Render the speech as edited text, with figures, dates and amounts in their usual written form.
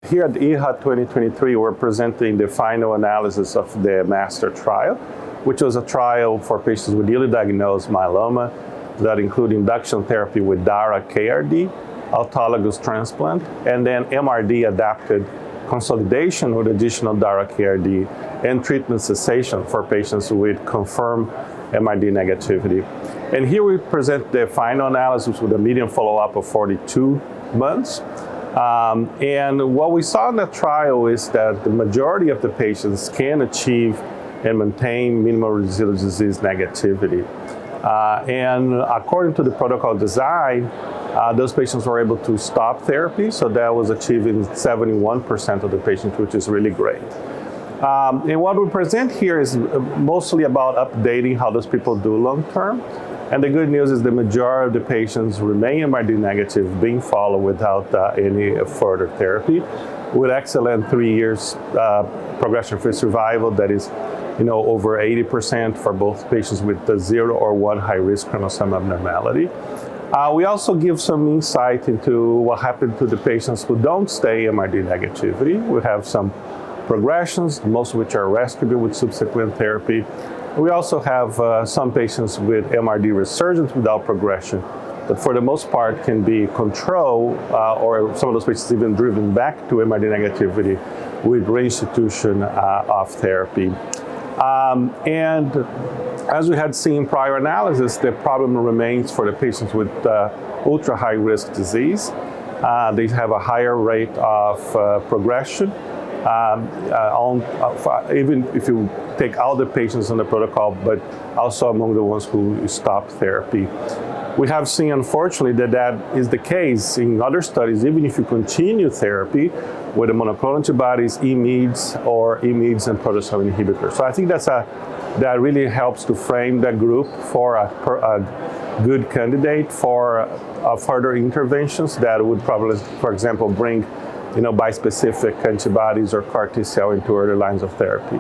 Here at EHA 2023, we're presenting the final analysis of the MASTER trial, which was a trial for patients with newly diagnosed myeloma that include induction therapy with Dara-KRd, autologous transplant, and then MRD-adapted consolidation with additional Dara-KRd and treatment cessation for patients with confirmed MRD negativity. And here we present the final analysis with a median follow-up of 42 months. And what we saw in that trial is that the majority of the patients can achieve and maintain minimal residual disease negativity. And according to the protocol design, those patients were able to stop therapy, so that was achieving 71% of the patients, which is really great. And what we present here is mostly about updating how those people do long term. And the good news is the majority of the patients remain MRD negative, being followed without any further therapy, with excellent 3 years progression-free survival that is, over 80% for both patients with the 0 or 1 high-risk chromosome abnormality. We also give some insight into what happened to the patients who don't stay MRD negativity. We have some progressions, most of which are rescuable with subsequent therapy. We also have some patients with MRD resurgence without progression, but for the most part can be controlled, or some of those patients even driven back to MRD negativity with reinstitution of therapy. And as we had seen in prior analysis, the problem remains for the patients with ultra high risk disease. They have a higher rate of progression. Even if you take all the patients on the protocol, but also among the ones who stop therapy. We have seen, unfortunately, that is the case in other studies, even if you continue therapy with the monoclonal antibodies, IMiDs, or IMiDs and proteasome inhibitors. So I think that really helps to frame that group for a good candidate for further interventions that would probably, for example, bring bispecific antibodies or CAR T cell into early lines of therapy.